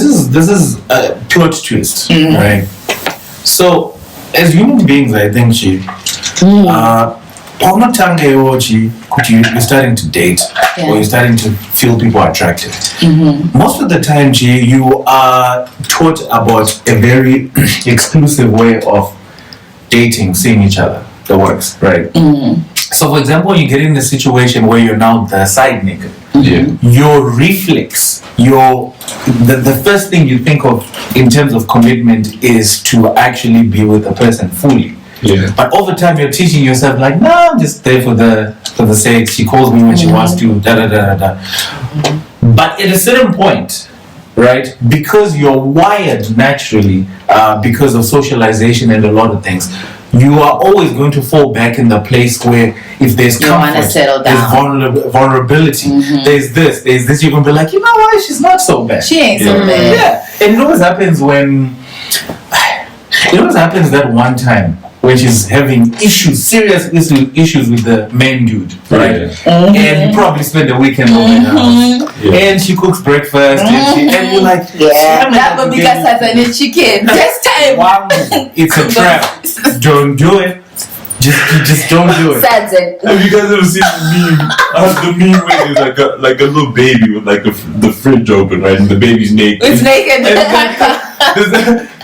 this is a plot twist, right? So, as human beings, I think you're starting to date or you're starting to feel people attracted. Most of the time, you are taught about a very exclusive way of dating, seeing each other, the works, right? So, for example, you get in a situation where you're now the side nigga. Your reflex, the first thing you think of in terms of commitment is to actually be with a person fully. But over time, you're teaching yourself like, no, I'm just there for the sex. She calls me when she wants to. But at a certain point, right? Because you're wired naturally, because of socialization and a lot of things, you are always going to fall back in the place where if there's comfort, there's vulnerability, there's this, you're going to be like, you know what, she's not so bad. She ain't so bad. Yeah. And you know what happens that one time when she's having serious issues with the main dude, right? And you probably spend the weekend over in her house. And she cooks breakfast, and you're like, that would be because I a chicken. This time. Wow, it's a trap. Don't do it. Just don't do it. Have you guys ever seen the meme? The meme where there's like a little baby with like the fridge open, right? And the baby's naked. It's naked.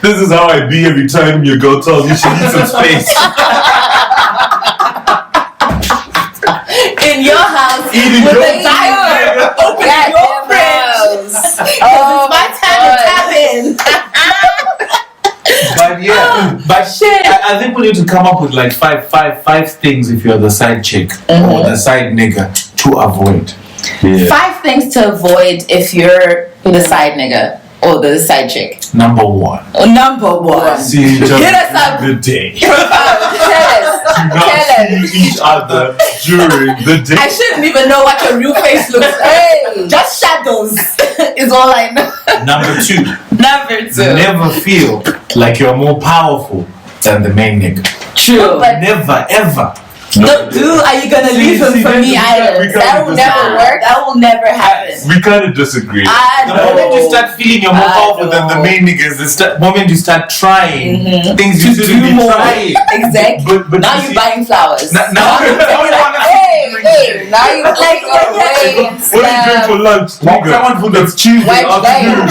This is how I be every time your girl tells me she needs some space. In your house, eating with a diaper, opening your fridge. It's my time to tap in. But I think we need to come up with like five things if you're the side chick or the side nigga to avoid. 5 things to avoid if you're the side nigga or the side chick. Number 1. See each other during the day. Tell us. See each other during the day. I shouldn't even know what your real face looks like. Just shadows is all I know. Number 2. Never feel like you're more powerful than the main nigga. True. But never, ever. Are you gonna leave him for me either? That will never work. That will never happen. We kind of disagree. The moment you start feeling you're more powerful than the main niggas, the moment you start trying things you shouldn't be trying. Exactly. But now you're buying flowers. Now you want to now you like what do you drink for lunch? Someone food that's cheese afternoon.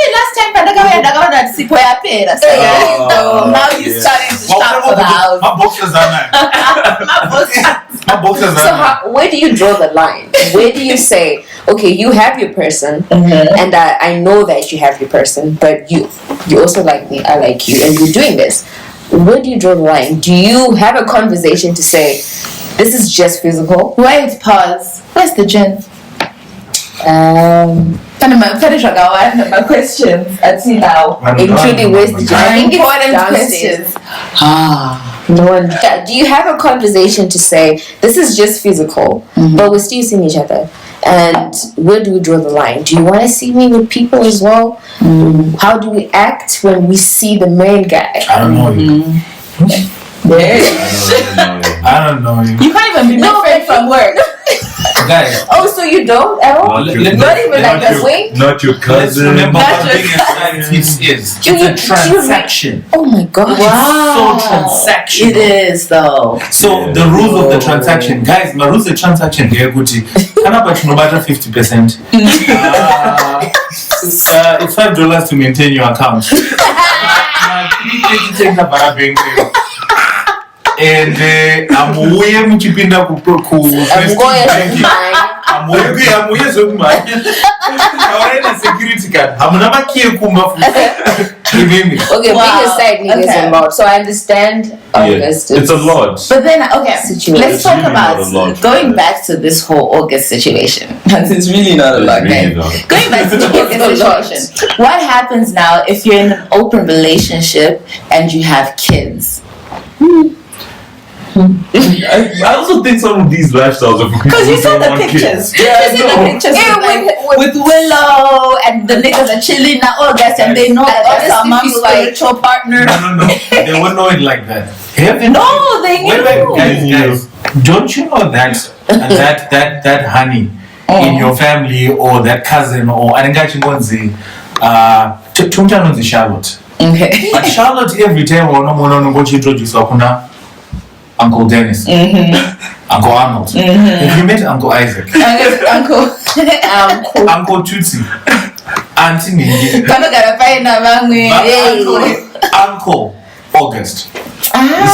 Last time I got that sick way up here. Now you're starting to shop for the house. My boxers are nice. So where do you draw the line? Where do you say, okay, you have your person, and I know that you have your person, but you also like me, I like you, and you're doing this. Where do you draw the line? Do you have a conversation to say, this is just physical? Wait, pause. Where's the gin? Finish my questions. Let's see now. Including where's the gin? I think important questions. No one. Do you have a conversation to say, this is just physical, but we're still seeing each other? And where do we draw the line? Do you want to see me with people as well? How do we act when we see the main guy? I don't know you. I don't know you. You can't even be my friend from work. Guys. Oh, so you don't at all? Not even like a wink? Not your cousin. Let's remember what being a side chick is. It's a transaction. Oh my god. Wow. It's so transactional. It is though. So the rules of the transaction, guys, my rules of transaction here, Gucci. Can I buy no matter 50%? It's $5 to maintain your account. And I'm way muchipinda ku security card. Okay, being a side nigga is a lot. So I understand. It's a lot. But then, let's talk really about going back to this whole August situation. It's really not a lot, guys. Going back to the August situation. What happens now if you're in an open relationship and you have kids? I also think some of these lifestyles are because you saw the pictures. With Willow and the niggas are chilling at August and they know that that's our mom's spiritual partner. No. They won't know it like that. No, they knew. Guys, don't you know that honey in your family or that cousin or Charlotte. Okay. But Charlotte every time she introduce Uncle Dennis, Uncle Arnold. Have you met Uncle Isaac? Uncle Tutsi, Auntie Mindy, Uncle August.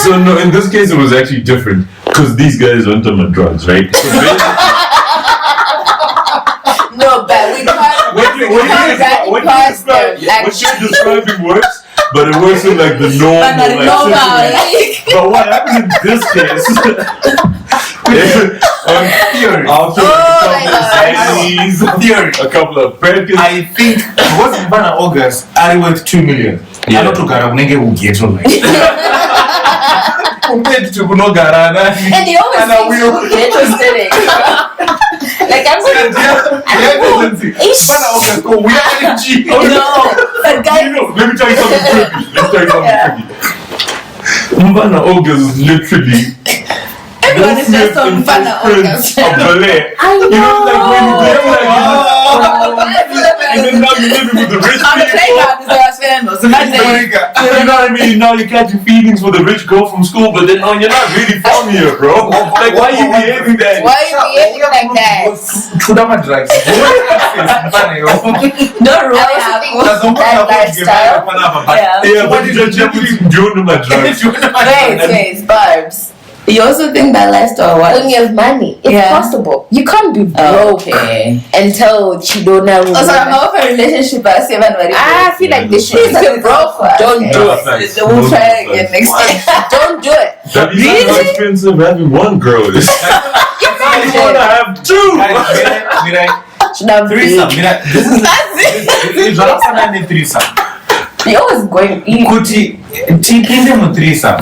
So no, in this case it was actually different because these guys went on drugs, right? So No, but we can't. what you're describing works, but it works in like the normal, but what happened in this case? Theory. A couple of predicates. I think it wasn't August. I worth 2 million. Yeah. I don't know Unenge will get on like. Compared to Gunogara, And he always seems to be interested in. Like I'm going to. But guys, let me tell you something tricky. Mbana August is literally Everyone is just on Mbana August. of Ballet. I know. You know, like when you live like and then now you're living with the rich people. You know what I mean? Now you catch your feelings for the rich girl from school, but then you're not really from here, bro. Like why are you behaving that? Why are you behaving like that? Don't ruin That lifestyle. Yeah, but you're generally doing my drugs. Wait, Barbs. You also think that lifestyle what? When you have money, it's possible. You can't be broke until Chidona will. Also, I'm out of a relationship. I feel like this shit is broke. Don't do it. We'll try again next time. Don't do it. That is how expensive having one girl is. You want to have two. Threesome. Threesome. You're always going. Kuti tipinde mu threesome.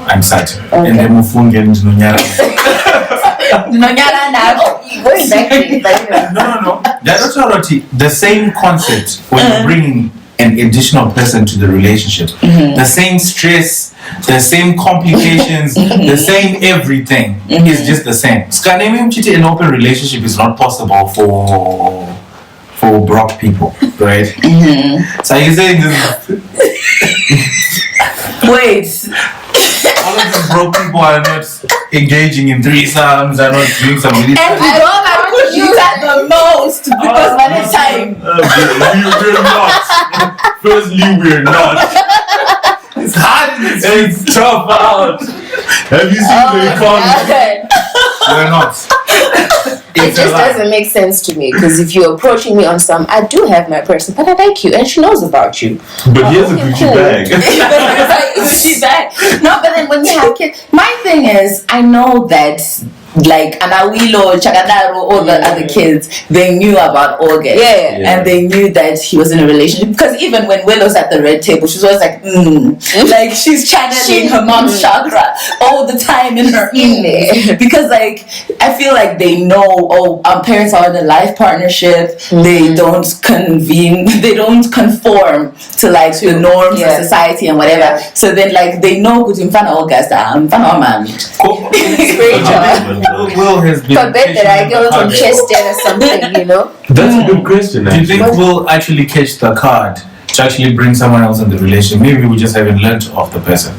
I'm certain. And then mufunge ndinonyara. Ndinonyara now. Going back. No. That's already the same concept when you're bringing an additional person to the relationship. The same stress, the same complications, the same everything is just the same. An open relationship is not possible for broke people, right? So you're saying this? Wait. All of these broke people are not engaging in threesomes, are not doing some really. And we don't could use that the most because by the time. We're not. Firstly, we're not. It's hard. It's tough out. Have you seen the economy? We're not. It just doesn't make sense to me because if you're approaching me on some, I do have my person, but I like you and she knows about you. But here's a Gucci bag. Gucci bag. No, but then when you have kids, my thing is, I know that like Anawilo, Chakadaro, all the other kids, they knew about August. Yeah. And they knew that he was in a relationship. Because even when Willow's at the red table, she's always like, like she's channeling her mom's chakra all the time in her because like I feel like they know, parents are in a life partnership, they don't conform to like the norms of society and whatever. So then like they know good in August, Will has been. Forbid that I go to chest or something, you know? That's a good question. Do you think we'll actually catch the card to actually bring someone else in the relationship? Maybe we just haven't learned of the person.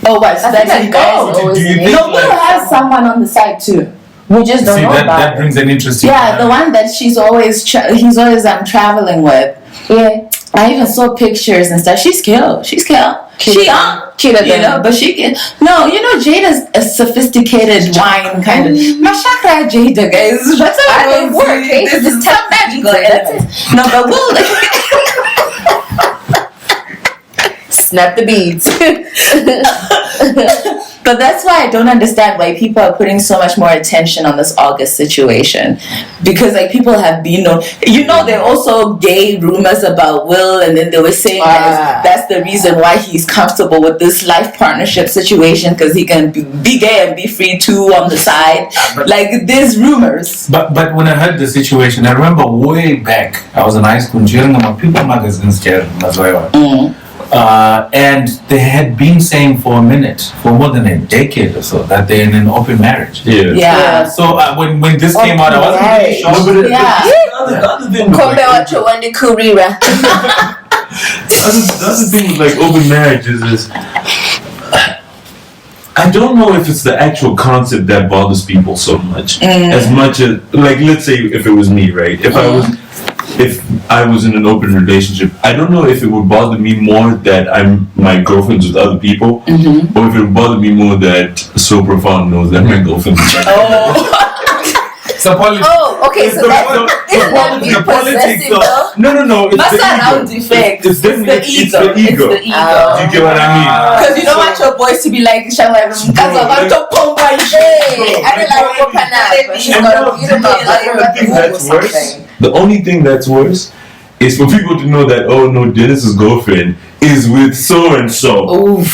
Oh, what? So that's like guys always Will has someone on the side too. We just don't know about that brings an interesting. the one that he's always traveling with. Yeah. I even saw pictures and stuff. She's cute. She cuter you know, but she can. No, you know, Jada's a sophisticated wine kind of. My chakra, Jada, guys. That's how it works. This is some magical elements. No, but we'll. Snap the beads. But that's why I don't understand why people are putting so much more attention on this August situation, because like people have been there are also gay rumors about Will, and then they were saying that that's the reason why he's comfortable with this life partnership situation, because he can be gay and be free too on the side. Like there's rumors. But when I heard the situation, I remember way back I was in high school, people magazines as well. And they had been saying for more than a decade or so, that they're in an open marriage. Yeah. So when this came out, I wasn't really shocked. No, but Yeah. the other thing Kombe was like, wacho wande kurira. the other thing with like open marriages is I don't know if it's the actual concept that bothers people so much as much as like, let's say if it was me, right? If I was in an open relationship, I don't know if it would bother me more that my girlfriend's with other people, or if it would bother me more that So Profound knows that my girlfriend's with other people. So politics. Oh, okay, so that's isn't that being possessive though? No. That's not how defect. It's the ego. It's the ego. Do you get what I mean? Because you don't want your boys to be like, I don't like open The only thing that's worse is for people to know that, oh no, Dennis's girlfriend is with so and so. Oof.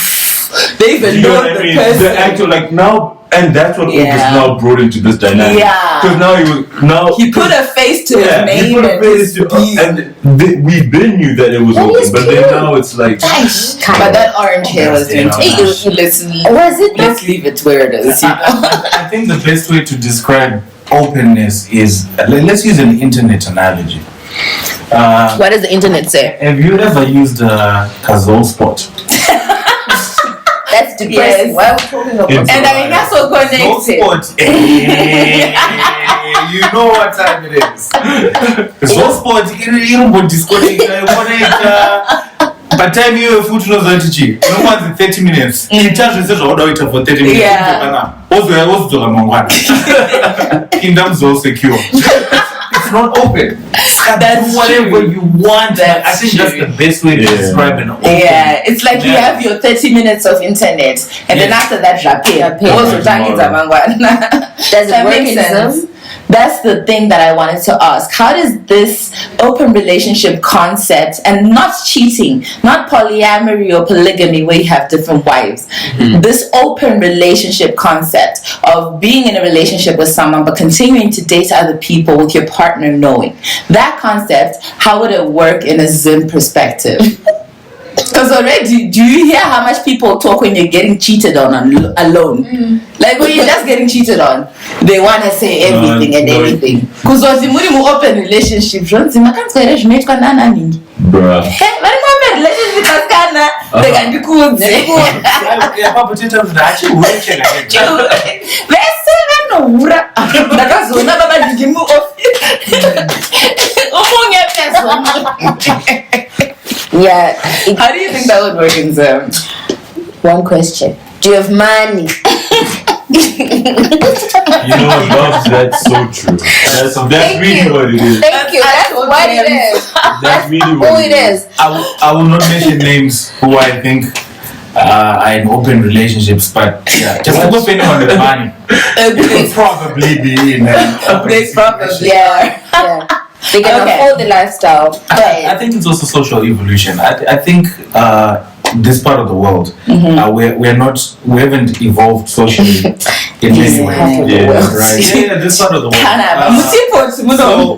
They even You know know what I the mean? person. The actual like now. And that's what Oak is now brought into this dynamic. Yeah. Because he put a face to his name. He put a face to we been knew that it was open, but then now it's like. But that orange hair was doing too much. Let's leave it where it is. I think the best way to describe openness is, let's use an internet analogy. What does the internet say? Have you ever used Kazoo Spot? That's depressing. Yes. Why are we talking about And I think that's so connected. You know what time it is. Kazoo Spot, you know, disconnect. But time you have food no zantichi. No more than 30 minutes. It charges us all wait for 30 minutes. Yeah. Kingdoms all secure. It's not open. That's do whatever true. you want. That's I think true. that's the best way to describe an open. Yeah, it's like you have your 30 minutes of internet, and then after that, Does it That work makes in sense. Zim? That's the thing that I wanted to ask. How does this open relationship concept, and not cheating, not polyamory or polygamy where you have different wives, this open relationship concept of being in a relationship with someone but continuing to date other people with your partner knowing, that concept, how would it work in a Zim perspective? Because already, do you hear how much people talk when you're getting cheated on alone? Like when you're just getting cheated on, they want to say everything and anything. Because when you open relationship, Bruh. open relationship they can do good. Yeah. How do you think that would work in Zim? One question. Do you have money? You know what, Barbs? That's so true. That's really what it is. Thank you. That's what it is. That's really Who what it is. I will not mention names who I think are in open relationships, but yeah, just depending on the money, it could probably be in an open They probably situation. Yeah. They can afford the lifestyle. I think it's also social evolution. I think this part of the world, we haven't evolved socially in many ways. Right. Yeah, this part of the world. So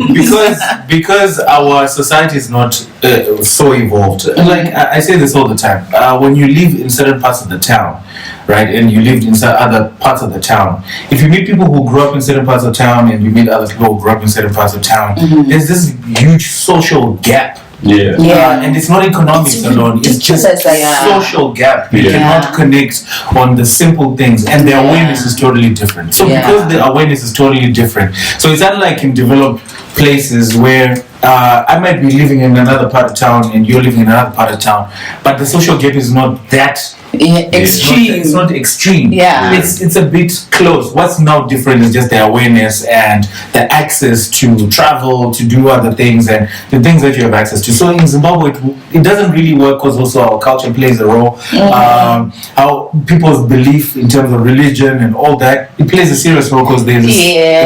because our society is not so evolved, like I say this all the time, when you live in certain parts of the town, right, and you lived in other parts of the town, if you meet people who grew up in certain parts of town and you meet other people who grew up in certain parts of town, there's this huge social gap. And it's not economics alone, it's just a social gap. You cannot connect on the simple things, and the awareness is totally different. So because the awareness is totally different, so it's unlike in developed places where I might be living in another part of town and you're living in another part of town, but the social gap is not that extreme. It's not extreme. It's a bit close. What's now different is just the awareness and the access to travel, to do other things, and the things that you have access to. So in Zimbabwe, it doesn't really work because also our culture plays a role. How people's belief in terms of religion and all that, it plays a serious role because there's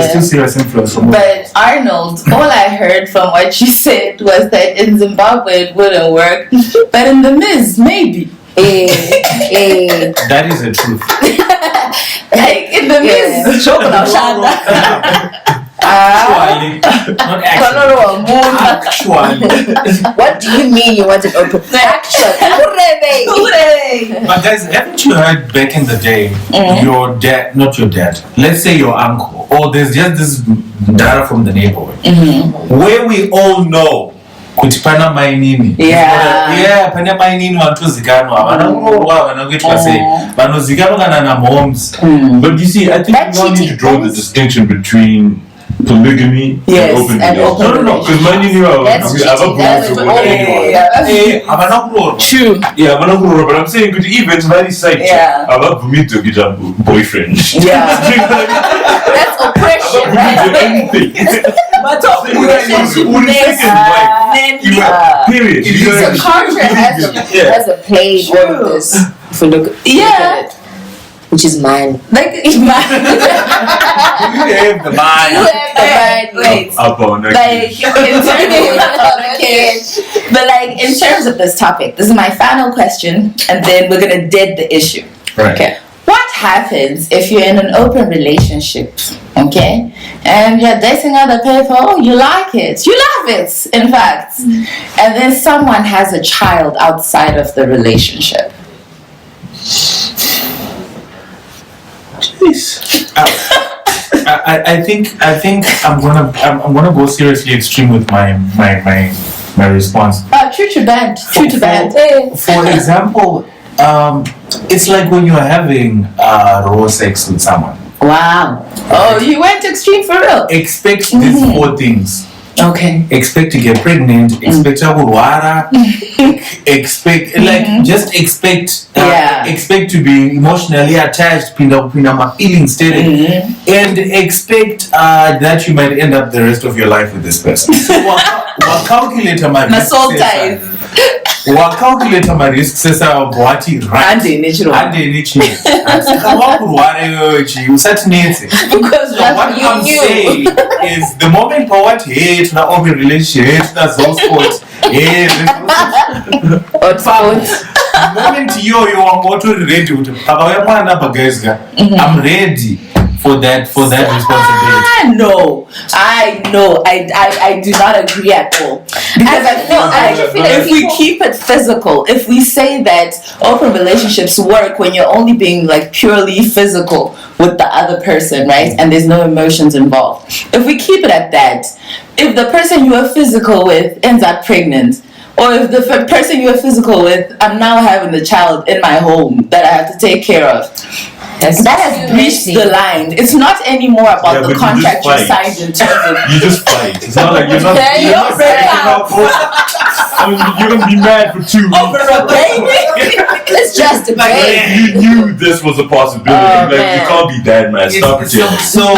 still serious influence from. But Arnold, all I heard from what you said was that in Zimbabwe it wouldn't work, but in the Miz, maybe. That is the truth. Like in the Miz, Actually, not actually. What do you mean you want an open? Actually, But guys, haven't you heard back in the day, your dad, not your dad, let's say your uncle, or there's just this dad from the neighborhood, where we all know kuti pana mai nini. Yeah, pana mai nini vantuzikanwa havana kuroorwa havana kuitwa sei vanozikanwa kana namoms. But you see, I think you now need to draw the distinction between polygamy and open relationship. No, because my nini havana kuroorwa. True. Yeah, havana kuroorwa, but I'm saying kuti even very side check havabvumirwe kuita boyfriend. Yeah. That's oppression, right? But period. So culture has a play all of this. If we look at it, which is mine. Like You have the mind. wait. But like in terms of this topic, this is my final question, and then we're gonna dead the issue. Right. Okay. What happens if you're in an open relationship, okay, and you're dating other people? Oh, you like it, you love it, in fact, and then someone has a child outside of the relationship. I think I'm gonna go seriously extreme with my response. True to bad. For example, it's like when you're having raw sex with someone. Wow. Oh, you went extreme for real. Expect these 4 things. Okay. Expect to get pregnant. Expect to kurwara. Expect just expect. Expect to be emotionally attached. Pinda my feeling state. And expect that you might end up the rest of your life with this person. So we'll calculate my soul ties. Wacalculate my risks of what is right and in nature. Because what I'm saying is the moment for what hate na open relationship na those sports. The moment you are more ready to I'm ready for that responsibility. I do not agree at all. Because I feel like if we keep it physical, if we say that open relationships work when you're only being like purely physical with the other person, right? And there's no emotions involved. If we keep it at that, if the person you are physical with ends up pregnant, or if the person you're physical with, I'm now having the child in my home that I have to take care of. That has breached the line. It's not anymore about the contract you signed in terms of. You just fight. It's not like you're not ready. I mean, you're gonna be mad for 2 weeks. It's just a you knew this was a possibility. You can't be that mad. Stop pretending. So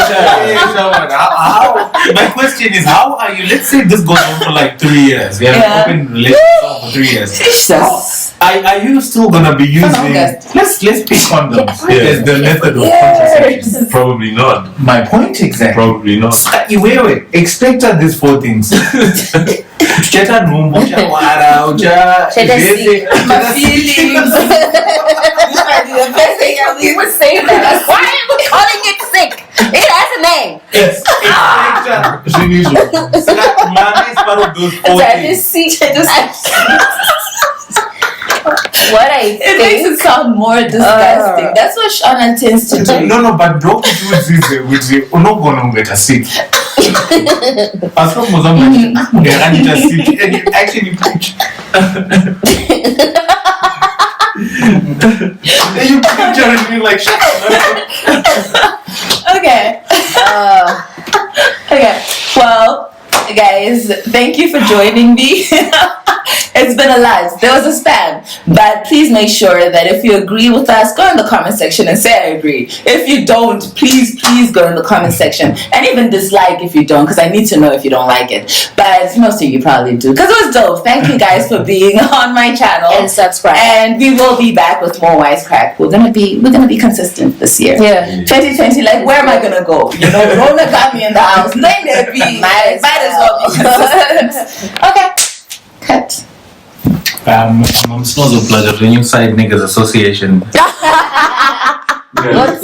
my question is, how are you? Let's say this goes on for like 3 years. We have an open relationship for 3 years. Are you still gonna be using? Let's pick condoms as the method of contraception. Probably not. My point exactly. Probably not. Wait. Expect these 4 things. Cheta numbo, chawara, my feelings. We were saying that. Why are we calling it sick? It has a name. Mama is part of those 4 things. What it makes it sound more disgusting. That's what Shauna tends to do. No, but don't do this with the unogono get sick. As long as I'm sick and you actually preach. Then you picture and you're like, shut up. Okay. Okay. Well, guys, thank you for joining me. It's been a lot. There was a span. But please make sure that if you agree with us, go in the comment section and say I agree. If you don't, please go in the comment section. And even dislike if you don't, because I need to know if you don't like it. But most of you probably do, because it was dope. Thank you guys for being on my channel. And subscribe. And we will be back with more WISECRACK. We're gonna be consistent this year. Yeah. 2020, like where am I gonna go? You know, Rona got me in the house. Might as well be consistent. Okay. Cut. I'm supposed to plug a new side niggas association. What?